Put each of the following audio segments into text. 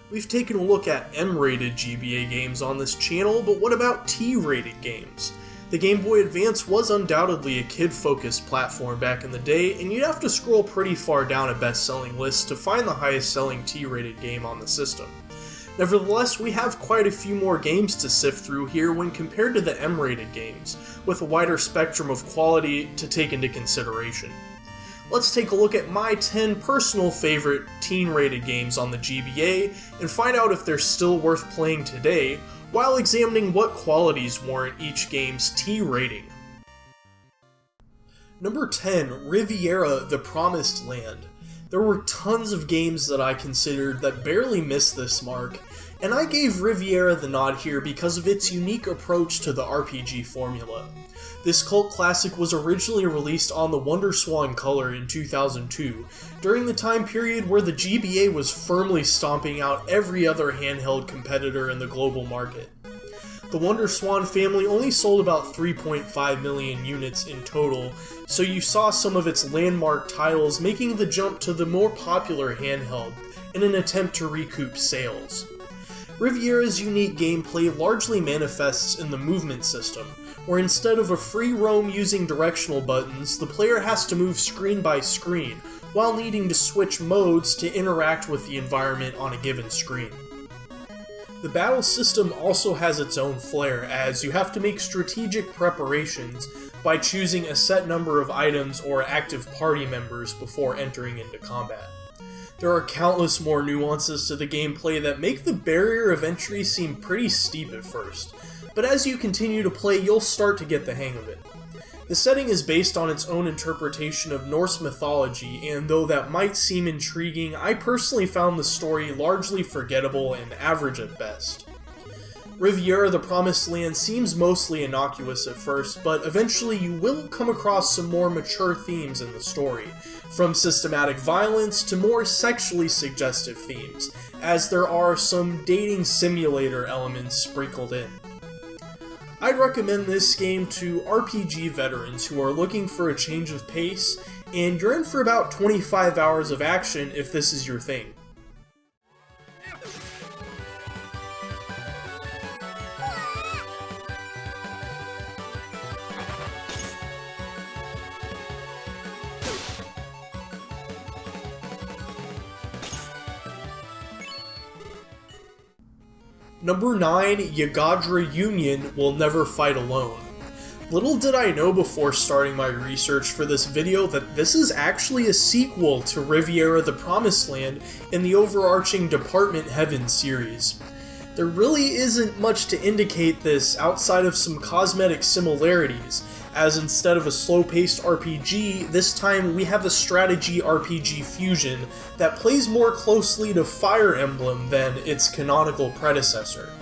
We've taken a look at M-Rated GBA games on this channel, but what about T-Rated games? The Game Boy Advance was undoubtedly a kid-focused platform back in the day, and you'd have to scroll pretty far down a best-selling list to find the highest-selling T-Rated game on the system. Nevertheless, we have quite a few more games to sift through here when compared to the M-Rated games, with a wider spectrum of quality to take into consideration. Let's take a look at my 10 personal favorite teen-rated games on the GBA and find out if they're still worth playing today, while examining what qualities warrant each game's T rating. Number 10, Riviera: The Promised Land. There were tons of games that I considered that barely missed this mark, and I gave Riviera the nod here because of its unique approach to the RPG formula. This cult classic was originally released on the WonderSwan Color in 2002, during the time period where the GBA was firmly stomping out every other handheld competitor in the global market. The WonderSwan family only sold about 3.5 million units in total, so you saw some of its landmark titles making the jump to the more popular handheld in an attempt to recoup sales. Riviera's unique gameplay largely manifests in the movement system, where instead of a free roam using directional buttons, the player has to move screen by screen, while needing to switch modes to interact with the environment on a given screen. The battle system also has its own flair, as you have to make strategic preparations by choosing a set number of items or active party members before entering into combat. There are countless more nuances to the gameplay that make the barrier of entry seem pretty steep at first, but as you continue to play, you'll start to get the hang of it. The setting is based on its own interpretation of Norse mythology, and though that might seem intriguing, I personally found the story largely forgettable and average at best. Riviera: The Promised Land seems mostly innocuous at first, but eventually you will come across some more mature themes in the story, from systematic violence to more sexually suggestive themes, as there are some dating simulator elements sprinkled in. I'd recommend this game to RPG veterans who are looking for a change of pace, and you're in for about 25 hours of action if this is your thing. Number 9, Yagadra Union Will Never Fight Alone. Little did I know before starting my research for this video that this is actually a sequel to Riviera: The Promised Land in the overarching Department Heaven series. There really isn't much to indicate this outside of some cosmetic similarities, as instead of a slow-paced RPG, this time we have a strategy RPG fusion that plays more closely to Fire Emblem than its canonical predecessor.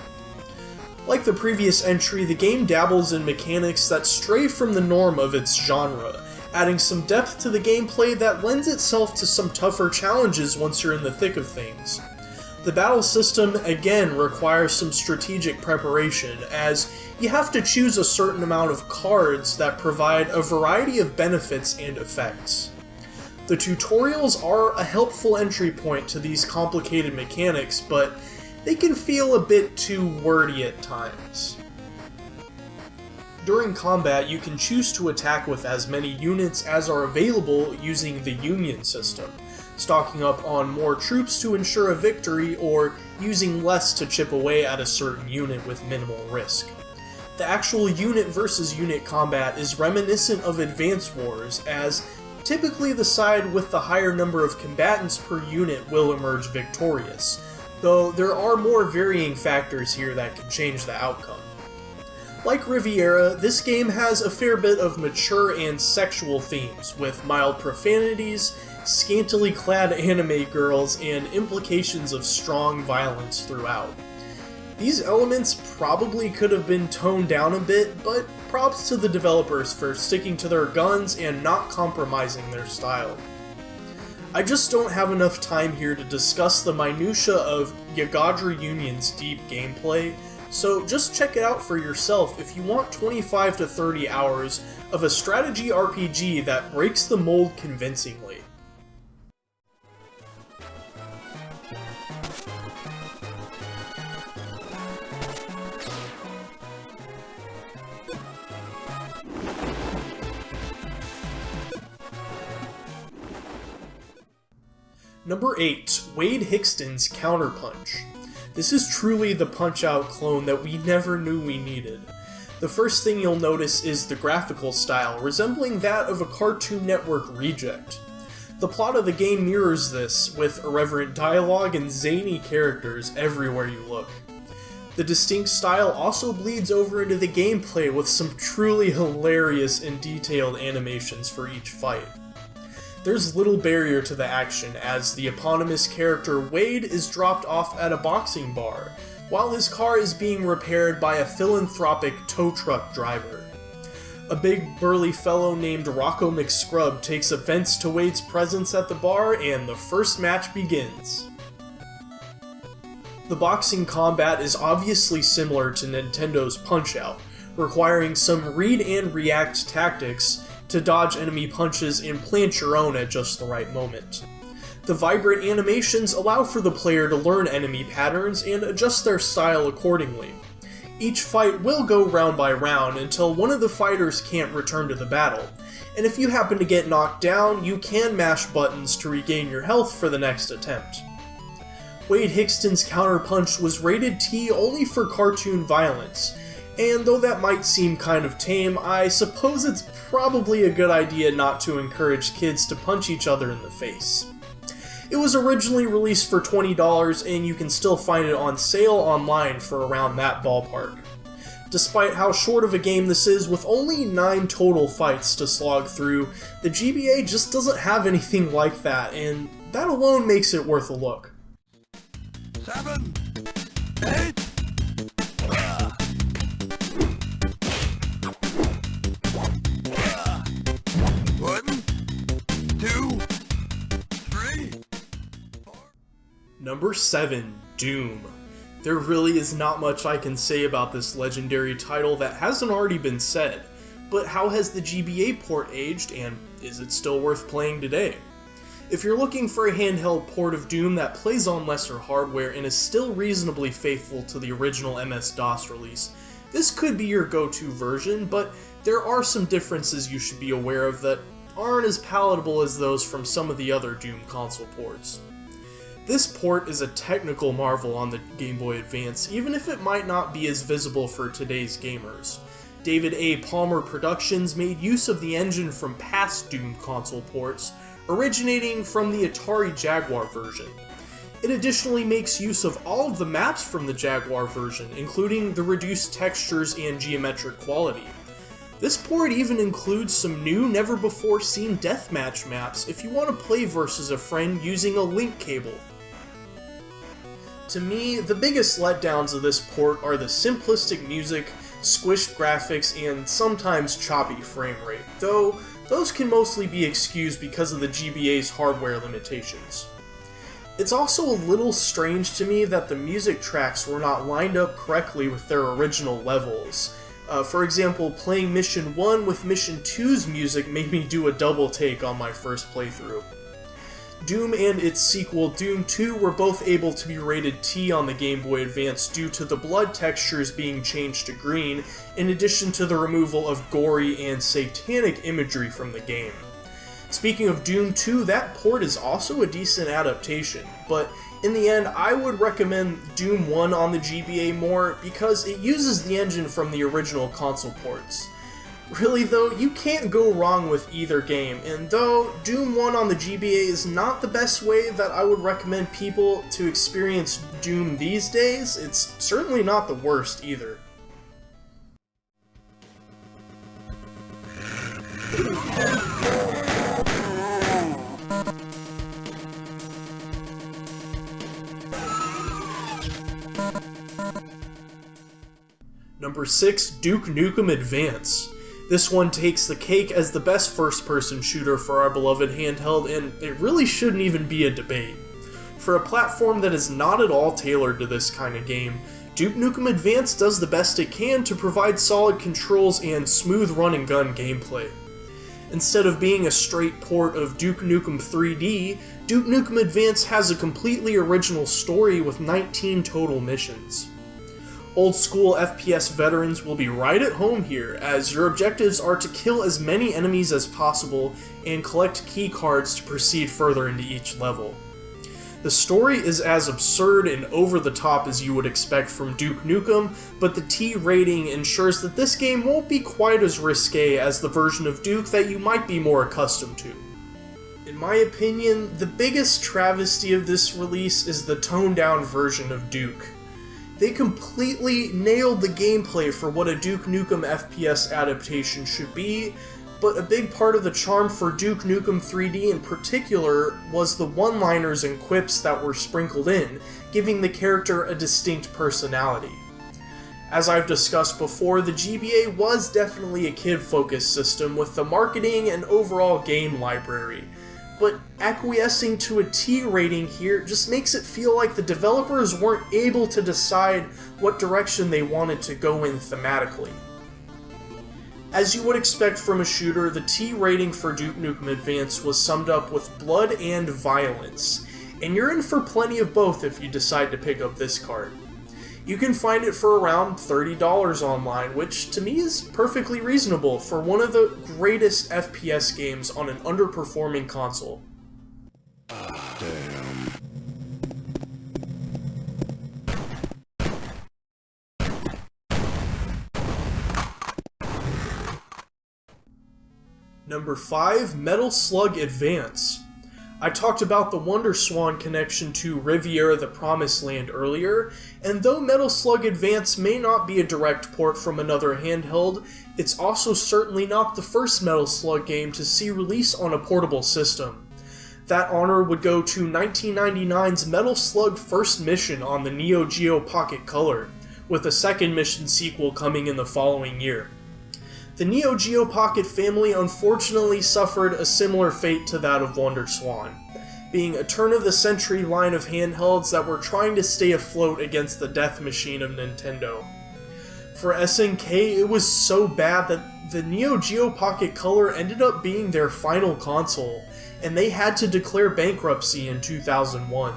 Like the previous entry, the game dabbles in mechanics that stray from the norm of its genre, adding some depth to the gameplay that lends itself to some tougher challenges once you're in the thick of things. The battle system again requires some strategic preparation, as you have to choose a certain amount of cards that provide a variety of benefits and effects. The tutorials are a helpful entry point to these complicated mechanics, but they can feel a bit too wordy at times. During combat, you can choose to attack with as many units as are available using the Union system, stocking up on more troops to ensure a victory, or using less to chip away at a certain unit with minimal risk. The actual unit versus unit combat is reminiscent of Advance Wars, as typically the side with the higher number of combatants per unit will emerge victorious, though there are more varying factors here that can change the outcome. Like Riviera, this game has a fair bit of mature and sexual themes, with mild profanities, scantily clad anime girls, and implications of strong violence throughout. These elements probably could have been toned down a bit, but props to the developers for sticking to their guns and not compromising their style. I just don't have enough time here to discuss the minutia of Yagadra Union's deep gameplay, so just check it out for yourself if you want 25 to 30 hours of a strategy RPG that breaks the mold convincingly. Number 8. Wade Hickston's CounterPunch. This is truly the Punch-Out clone that we never knew we needed. The first thing you'll notice is the graphical style, resembling that of a Cartoon Network reject. The plot of the game mirrors this, with irreverent dialogue and zany characters everywhere you look. The distinct style also bleeds over into the gameplay with some truly hilarious and detailed animations for each fight. There's little barrier to the action, as the eponymous character Wade is dropped off at a boxing bar, while his car is being repaired by a philanthropic tow truck driver. A big burly fellow named Rocco McScrub takes offense to Wade's presence at the bar, and the first match begins. The boxing combat is obviously similar to Nintendo's Punch-Out, requiring some read and react tactics to dodge enemy punches and plant your own at just the right moment. The vibrant animations allow for the player to learn enemy patterns and adjust their style accordingly. Each fight will go round by round until one of the fighters can't return to the battle, and if you happen to get knocked down, you can mash buttons to regain your health for the next attempt. Wade Hickston's CounterPunch was rated T only for cartoon violence, and though that might seem kind of tame, I suppose it's probably a good idea not to encourage kids to punch each other in the face. It was originally released for $20, and you can still find it on sale online for around that ballpark. Despite how short of a game this is, with only 9 total fights to slog through, the GBA just doesn't have anything like that, and that alone makes it worth a look. 7, 8, 1, 2, 3, 4. Number 7. Doom. There really is not much I can say about this legendary title that hasn't already been said, but how has the GBA port aged, and is it still worth playing today? If you're looking for a handheld port of Doom that plays on lesser hardware and is still reasonably faithful to the original MS-DOS release, this could be your go-to version, but there are some differences you should be aware of that aren't as palatable as those from some of the other Doom console ports. This port is a technical marvel on the Game Boy Advance, even if it might not be as visible for today's gamers. David A. Palmer Productions made use of the engine from past Doom console ports, originating from the Atari Jaguar version. It additionally makes use of all of the maps from the Jaguar version, including the reduced textures and geometric quality. This port even includes some new, never-before-seen deathmatch maps if you want to play versus a friend using a link cable. To me, the biggest letdowns of this port are the simplistic music, squished graphics, and sometimes choppy frame rate, though those can mostly be excused because of the GBA's hardware limitations. It's also a little strange to me that the music tracks were not lined up correctly with their original levels. For example, playing Mission 1 with Mission 2's music made me do a double take on my first playthrough. Doom and its sequel, Doom 2, were both able to be rated T on the Game Boy Advance due to the blood textures being changed to green, in addition to the removal of gory and satanic imagery from the game. Speaking of Doom 2, that port is also a decent adaptation, but in the end, I would recommend Doom 1 on the GBA more because it uses the engine from the original console ports. Really though, you can't go wrong with either game, and though Doom 1 on the GBA is not the best way that I would recommend people to experience Doom these days, it's certainly not the worst either. Number 6, Duke Nukem Advance. This one takes the cake as the best first-person shooter for our beloved handheld, and it really shouldn't even be a debate. For a platform that is not at all tailored to this kind of game, Duke Nukem Advance does the best it can to provide solid controls and smooth run-and-gun gameplay. Instead of being a straight port of Duke Nukem 3D, Duke Nukem Advance has a completely original story with 19 total missions. Old-school FPS veterans will be right at home here, as your objectives are to kill as many enemies as possible and collect key cards to proceed further into each level. The story is as absurd and over the top as you would expect from Duke Nukem, but the T rating ensures that this game won't be quite as risque as the version of Duke that you might be more accustomed to. In my opinion, the biggest travesty of this release is the toned-down version of Duke. They completely nailed the gameplay for what a Duke Nukem FPS adaptation should be, but a big part of the charm for Duke Nukem 3D in particular was the one-liners and quips that were sprinkled in, giving the character a distinct personality. As I've discussed before, the GBA was definitely a kid-focused system with the marketing and overall game library, but acquiescing to a T rating here just makes it feel like the developers weren't able to decide what direction they wanted to go in thematically. As you would expect from a shooter, the T rating for Duke Nukem Advance was summed up with blood and violence, and you're in for plenty of both if you decide to pick up this card. You can find it for around $30 online, which to me is perfectly reasonable for one of the greatest FPS games on an underperforming console. Damn. Number 5, Metal Slug Advance. I talked about the WonderSwan connection to Riviera the Promised Land earlier, and though Metal Slug Advance may not be a direct port from another handheld, it's also certainly not the first Metal Slug game to see release on a portable system. That honor would go to 1999's Metal Slug First Mission on the Neo Geo Pocket Color, with a second mission sequel coming in the following year. The Neo Geo Pocket family unfortunately suffered a similar fate to that of WonderSwan, being a turn-of-the-century line of handhelds that were trying to stay afloat against the death machine of Nintendo. For SNK, it was so bad that the Neo Geo Pocket Color ended up being their final console, and they had to declare bankruptcy in 2001.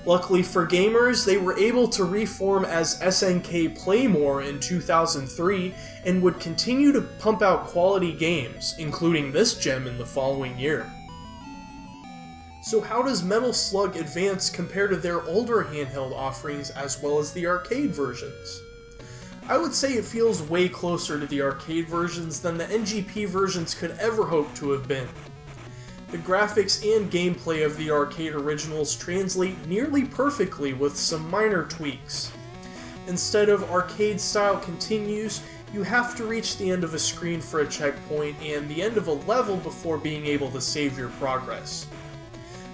Luckily for gamers, they were able to reform as SNK Playmore in 2003 and would continue to pump out quality games, including this gem in the following year. So how does Metal Slug Advance compare to their older handheld offerings as well as the arcade versions? I would say it feels way closer to the arcade versions than the NGP versions could ever hope to have been. The graphics and gameplay of the arcade originals translate nearly perfectly with some minor tweaks. Instead of arcade-style continues, you have to reach the end of a screen for a checkpoint and the end of a level before being able to save your progress.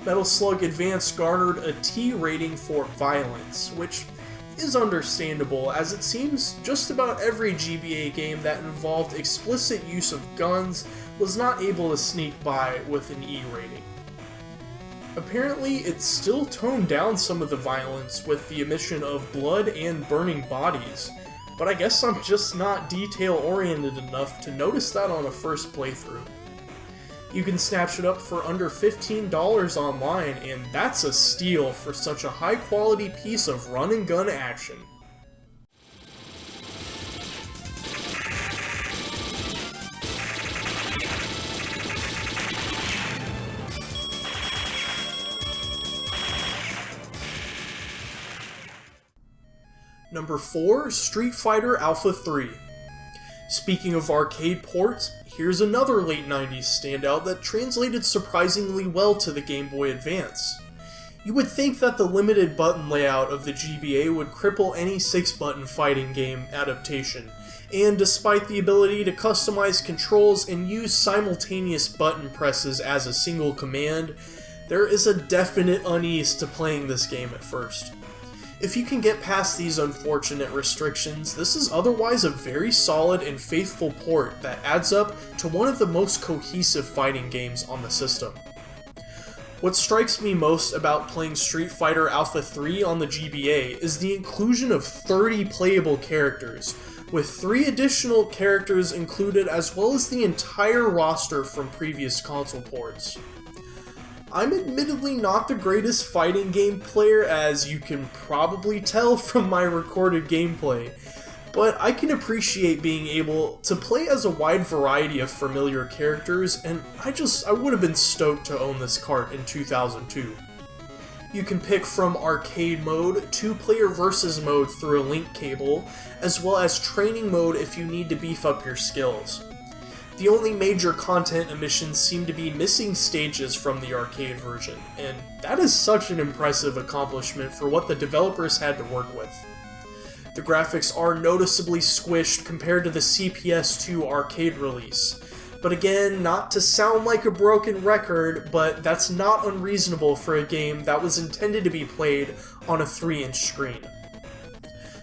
Metal Slug Advance garnered a T rating for violence, which is understandable as it seems just about every GBA game that involved explicit use of guns was not able to sneak by with an E rating. Apparently, it still toned down some of the violence with the omission of blood and burning bodies, but I guess I'm just not detail-oriented enough to notice that on a first playthrough. You can snatch it up for under $15 online, and that's a steal for such a high-quality piece of run-and-gun action. Number 4, Street Fighter Alpha 3. Speaking of arcade ports, here's another late 90s standout that translated surprisingly well to the Game Boy Advance. You would think that the limited button layout of the GBA would cripple any 6-button fighting game adaptation, and despite the ability to customize controls and use simultaneous button presses as a single command, there is a definite unease to playing this game at first. If you can get past these unfortunate restrictions, this is otherwise a very solid and faithful port that adds up to one of the most cohesive fighting games on the system. What strikes me most about playing Street Fighter Alpha 3 on the GBA is the inclusion of 30 playable characters, with 3 additional characters included as well as the entire roster from previous console ports. I'm admittedly not the greatest fighting game player, as you can probably tell from my recorded gameplay, but I can appreciate being able to play as a wide variety of familiar characters, and I would have been stoked to own this cart in 2002. You can pick from arcade mode, 2-player versus mode through a link cable, as well as training mode if you need to beef up your skills. The only major content omissions seem to be missing stages from the arcade version, and that is such an impressive accomplishment for what the developers had to work with. The graphics are noticeably squished compared to the CPS2 arcade release. But again, not to sound like a broken record, but that's not unreasonable for a game that was intended to be played on a 3-inch screen.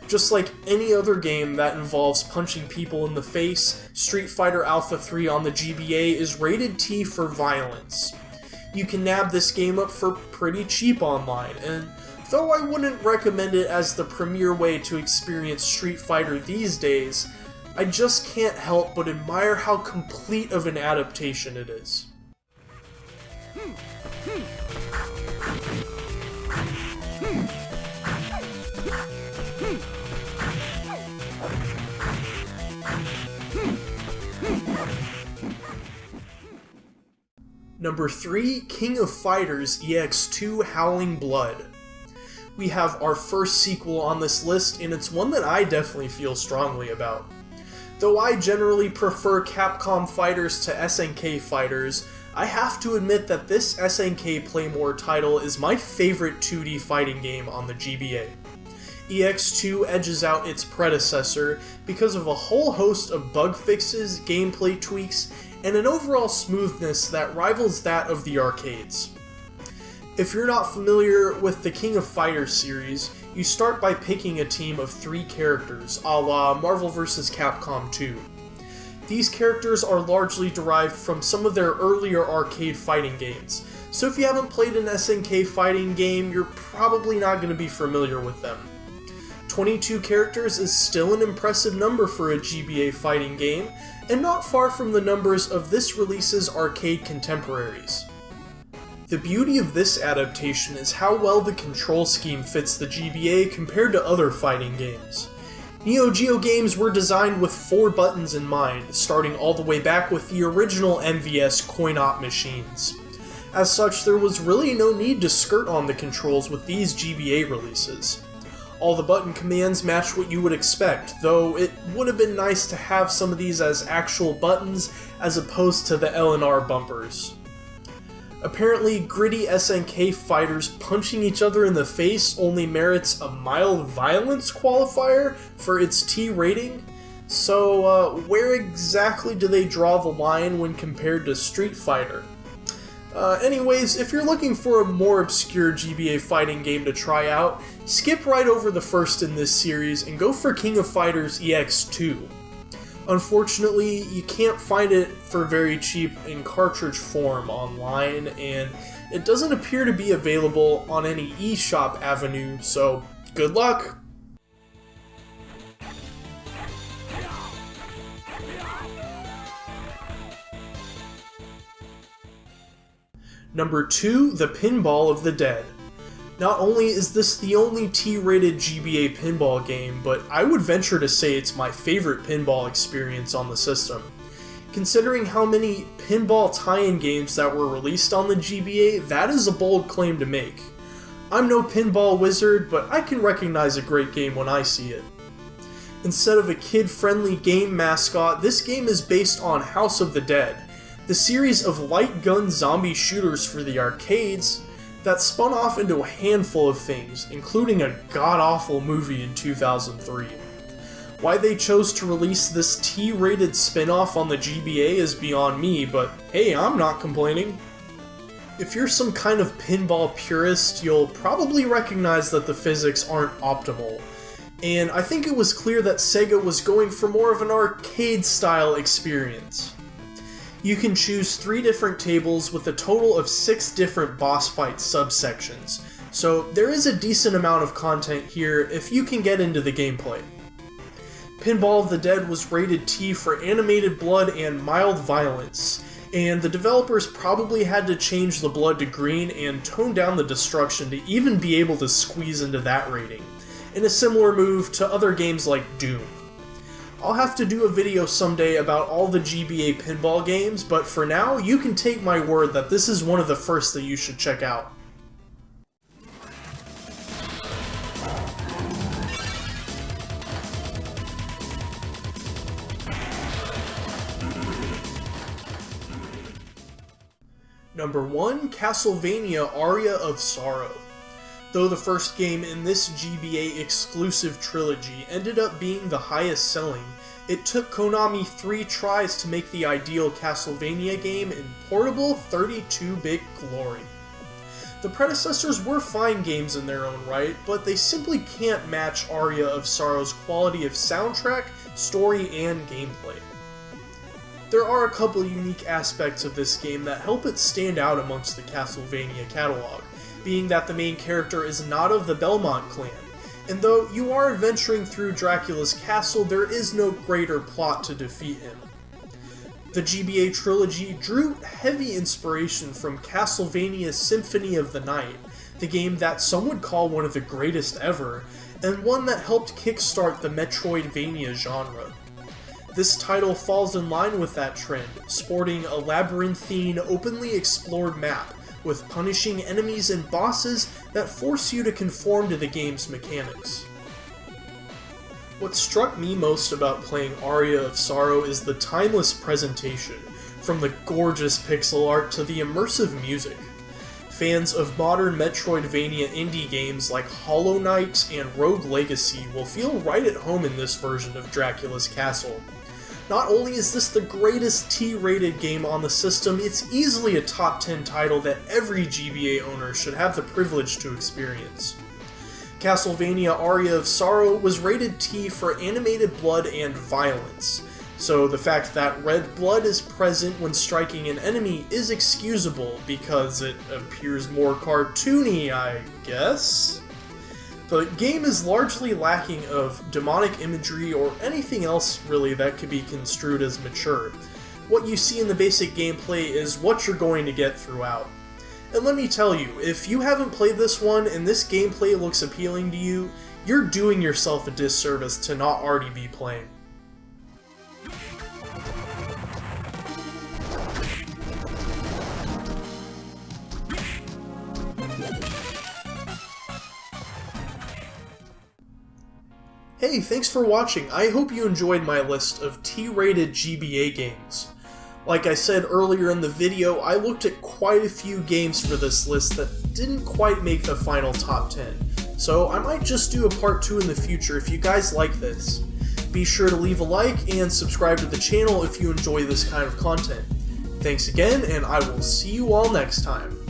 Just like any other game that involves punching people in the face, Street Fighter Alpha 3 on the GBA is rated T for violence. You can nab this game up for pretty cheap online, and though I wouldn't recommend it as the premier way to experience Street Fighter these days, I just can't help but admire how complete of an adaptation it is. Number 3, King of Fighters EX2 Howling Blood. We have our first sequel on this list, and it's one that I definitely feel strongly about. Though I generally prefer Capcom fighters to SNK fighters, I have to admit that this SNK Playmore title is my favorite 2D fighting game on the GBA. EX2 edges out its predecessor because of a whole host of bug fixes, gameplay tweaks, and an overall smoothness that rivals that of the arcades. If you're not familiar with the King of Fighters series, you start by picking a team of 3 characters, a la Marvel vs. Capcom 2. These characters are largely derived from some of their earlier arcade fighting games, so if you haven't played an SNK fighting game, you're probably not going to be familiar with them. 22 characters is still an impressive number for a GBA fighting game, and not far from the numbers of this release's arcade contemporaries. The beauty of this adaptation is how well the control scheme fits the GBA compared to other fighting games. Neo Geo games were designed with 4 buttons in mind, starting all the way back with the original MVS coin-op machines. As such, there was really no need to skirt on the controls with these GBA releases. All the button commands match what you would expect, though it would have been nice to have some of these as actual buttons as opposed to the L&R bumpers. Apparently, gritty SNK fighters punching each other in the face only merits a mild violence qualifier for its T rating, so where exactly do they draw the line when compared to Street Fighter? Anyways, if you're looking for a more obscure GBA fighting game to try out, skip right over the first in this series and go for King of Fighters EX2. Unfortunately, you can't find it for very cheap in cartridge form online, and it doesn't appear to be available on any eShop avenue, so good luck! Number 2, The Pinball of the Dead. Not only is this the only T-rated GBA pinball game, but I would venture to say it's my favorite pinball experience on the system. Considering how many pinball tie-in games that were released on the GBA, that is a bold claim to make. I'm no pinball wizard, but I can recognize a great game when I see it. Instead of a kid-friendly game mascot, this game is based on House of the Dead, the series of light gun zombie shooters for the arcades that spun off into a handful of things, including a god-awful movie in 2003. Why they chose to release this T-rated spin-off on the GBA is beyond me, but hey, I'm not complaining. If you're some kind of pinball purist, you'll probably recognize that the physics aren't optimal, and I think it was clear that Sega was going for more of an arcade-style experience. You can choose 3 different tables with a total of 6 different boss fight subsections, so there is a decent amount of content here if you can get into the gameplay. Pinball of the Dead was rated T for animated blood and mild violence, and the developers probably had to change the blood to green and tone down the destruction to even be able to squeeze into that rating, in a similar move to other games like Doom. I'll have to do a video someday about all the GBA pinball games, but for now, you can take my word that this is one of the first that you should check out. Number 1, Castlevania Aria of Sorrow. Though the first game in this GBA exclusive trilogy ended up being the highest selling, it took Konami 3 tries to make the ideal Castlevania game in portable 32-bit glory. The predecessors were fine games in their own right, but they simply can't match Aria of Sorrow's quality of soundtrack, story, and gameplay. There are a couple unique aspects of this game that help it stand out amongst the Castlevania catalog, being that the main character is not of the Belmont clan, and though you are adventuring through Dracula's castle, there is no greater plot to defeat him. The GBA trilogy drew heavy inspiration from Castlevania's Symphony of the Night, the game that some would call one of the greatest ever, and one that helped kickstart the Metroidvania genre. This title falls in line with that trend, sporting a labyrinthine, openly explored map, with punishing enemies and bosses that force you to conform to the game's mechanics. What struck me most about playing Aria of Sorrow is the timeless presentation, from the gorgeous pixel art to the immersive music. Fans of modern Metroidvania indie games like Hollow Knight and Rogue Legacy will feel right at home in this version of Dracula's Castle. Not only is this the greatest T-rated game on the system, it's easily a top 10 title that every GBA owner should have the privilege to experience. Castlevania Aria of Sorrow was rated T for animated blood and violence, so the fact that red blood is present when striking an enemy is excusable because it appears more cartoony, I guess? The game is largely lacking of demonic imagery or anything else really that could be construed as mature. What you see in the basic gameplay is what you're going to get throughout. And let me tell you, if you haven't played this one and this gameplay looks appealing to you, you're doing yourself a disservice to not already be playing. Hey, thanks for watching. I hope you enjoyed my list of T-rated GBA games. Like I said earlier in the video, I looked at quite a few games for this list that didn't quite make the final top 10, so I might just do a part 2 in the future if you guys like this. Be sure to leave a like and subscribe to the channel if you enjoy this kind of content. Thanks again, and I will see you all next time.